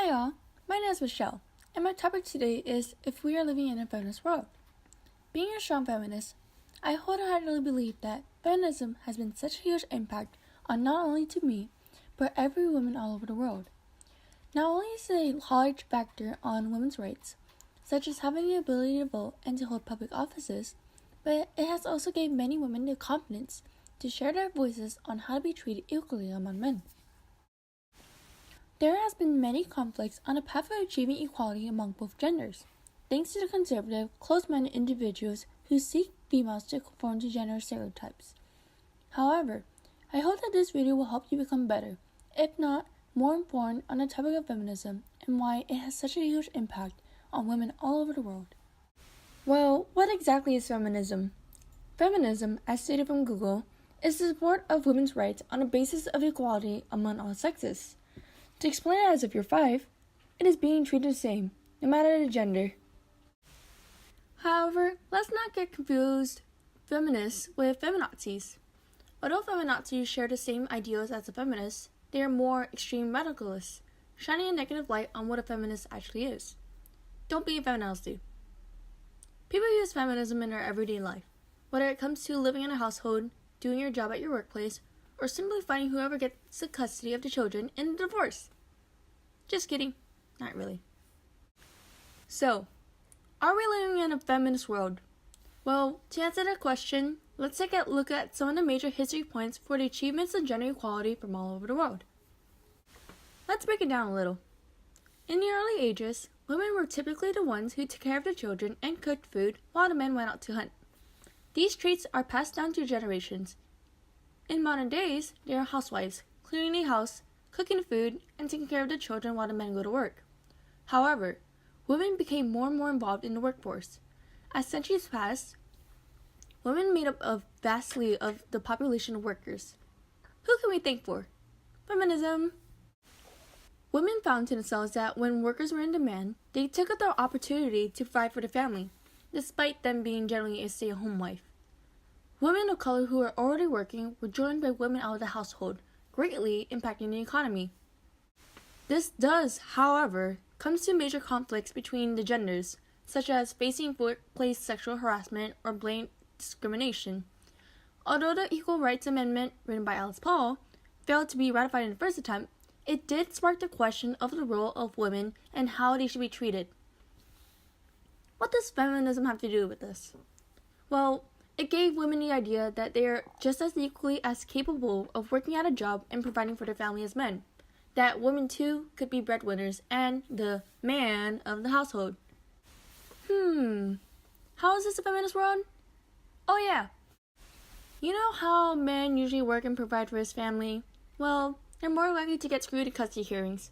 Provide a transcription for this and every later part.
Hi y'all, my name is Michelle, and my topic today is if we are living in a feminist world. Being a strong feminist, I wholeheartedly believe that feminism has been such a huge impact on not only to me, but every woman all over the world. Not only is it a large factor on women's rights, such as having the ability to vote and to hold public offices, but it has also given many women the confidence to share their voices on how to be treated equally among men. There has been many conflicts on the path of achieving equality among both genders, thanks to the conservative, closed-minded individuals who seek females to conform to gender stereotypes. However, I hope that this video will help you become better, if not more informed on the topic of feminism and why it has such a huge impact on women all over the world. Well, what exactly is feminism? Feminism, as stated from Google, is the support of women's rights on the basis of equality among all sexes. To explain it as if you're 5, it is being treated the same, no matter the gender. However, let's not get confused feminists with feminazis. Although feminazis share the same ideals as the feminists, they are more extreme radicalists, shining a negative light on what a feminist actually is. Don't be a feminazi. People use feminism in their everyday life, whether it comes to living in a household, doing your job at your workplace, or simply fighting whoever gets the custody of the children in a divorce. Just kidding. Not really. So, are we living in a feminist world? Well, to answer that question, let's take a look at some of the major history points for the achievements of gender equality from all over the world. Let's break it down a little. In the early ages, women were typically the ones who took care of the children and cooked food while the men went out to hunt. These traits are passed down through generations. In modern days, they are housewives, cleaning the house, cooking food, and taking care of the children while the men go to work. However, women became more and more involved in the workforce. As centuries passed, women made up of vastly of the population of workers. Who can we thank for? Feminism. Women found to themselves that when workers were in demand, they took up the opportunity to provide for the family, despite them being generally a stay-at-home wife. Women of color who were already working were joined by women out of the household, greatly impacting the economy. This does, however, come to major conflicts between the genders, such as facing workplace sexual harassment or blatant discrimination. Although the Equal Rights Amendment, written by Alice Paul, failed to be ratified in the first attempt, it did spark the question of the role of women and how they should be treated. What does feminism have to do with this? Well, it gave women the idea that they are just as equally as capable of working at a job and providing for their family as men. That women too could be breadwinners and the man of the household. How is this a feminist world? Oh yeah. You know how men usually work and provide for his family? Well, they're more likely to get screwed in custody hearings.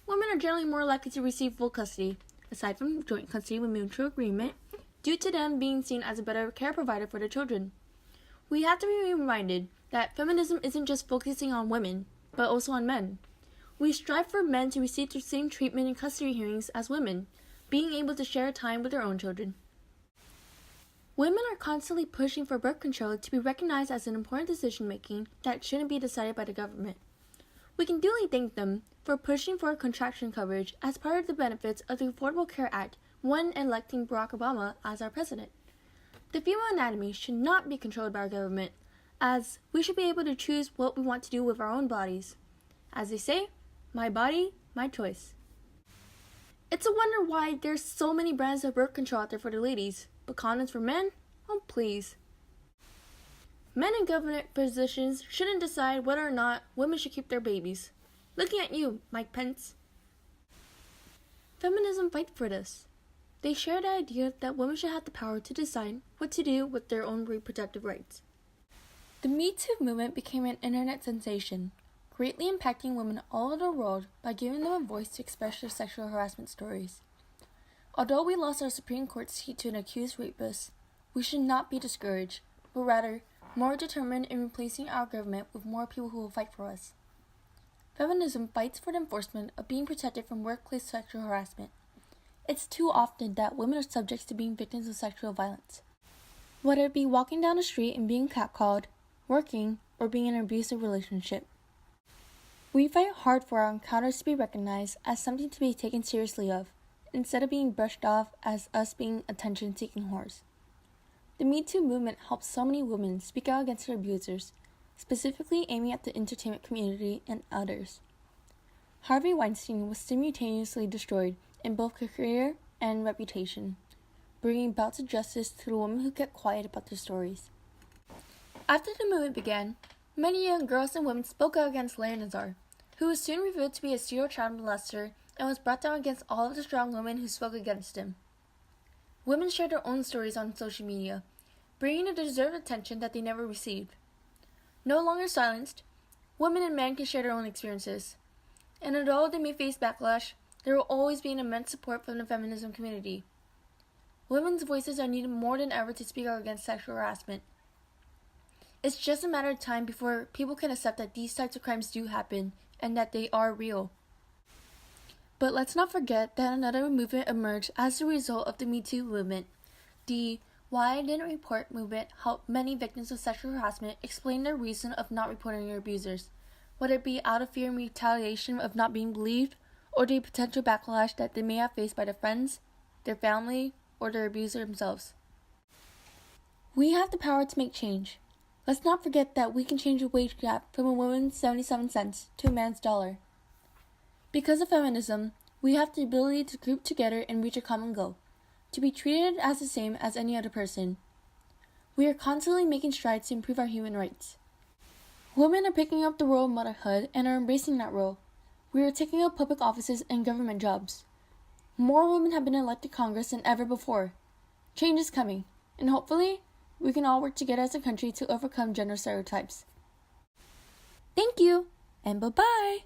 Women are generally more likely to receive full custody, aside from joint custody with mutual agreement, due to them being seen as a better care provider for their children. We have to be reminded that feminism isn't just focusing on women, but also on men. We strive for men to receive the same treatment in custody hearings as women, being able to share time with their own children. Women are constantly pushing for birth control to be recognized as an important decision-making that shouldn't be decided by the government. We can duly thank them for pushing for contraception coverage as part of the benefits of the Affordable Care Act when electing Barack Obama as our president. The female anatomy should not be controlled by our government, as we should be able to choose what we want to do with our own bodies. As they say, my body, my choice. It's a wonder why there's so many brands of birth control out there for the ladies, but condoms for men? Oh please. Men in government positions shouldn't decide whether or not women should keep their babies. Looking at you, Mike Pence. Feminism fights for this. They share the idea that women should have the power to decide what to do with their own reproductive rights. The Me Too movement became an internet sensation, greatly impacting women all over the world by giving them a voice to express their sexual harassment stories. Although we lost our Supreme Court seat to an accused rapist, we should not be discouraged, but rather more determined in replacing our government with more people who will fight for us. Feminism fights for the enforcement of being protected from workplace sexual harassment. It's too often that women are subject to being victims of sexual violence. Whether it be walking down the street and being catcalled, working, or being in an abusive relationship. We fight hard for our encounters to be recognized as something to be taken seriously of, instead of being brushed off as us being attention-seeking whores. The Me Too movement helped so many women speak out against their abusers, specifically aiming at the entertainment community and others. Harvey Weinstein was simultaneously destroyed in both career and reputation, bringing bouts of justice to the women who kept quiet about their stories. After the movement began, many young girls and women spoke out against Larry Nassar, who was soon revealed to be a serial child molester and was brought down against all of the strong women who spoke against him. Women shared their own stories on social media, bringing the deserved attention that they never received. No longer silenced, women and men can share their own experiences. And although they may face backlash, there will always be an immense support from the feminism community. Women's voices are needed more than ever to speak out against sexual harassment. It's just a matter of time before people can accept that these types of crimes do happen and that they are real. But let's not forget that another movement emerged as a result of the Me Too movement. The Why I Didn't Report movement helped many victims of sexual harassment explain their reason of not reporting their abusers, whether it be out of fear and retaliation of not being believed, or the potential backlash that they may have faced by their friends, their family, or their abuser themselves. We have the power to make change. Let's not forget that we can change the wage gap from a woman's 77 cents to a man's $1. Because of feminism, we have the ability to group together and reach a common goal, to be treated as the same as any other person. We are constantly making strides to improve our human rights. Women are picking up the role of motherhood and are embracing that role. We are taking up public offices and government jobs. More women have been elected to Congress than ever before. Change is coming, and hopefully, we can all work together as a country to overcome gender stereotypes. Thank you, and bye-bye!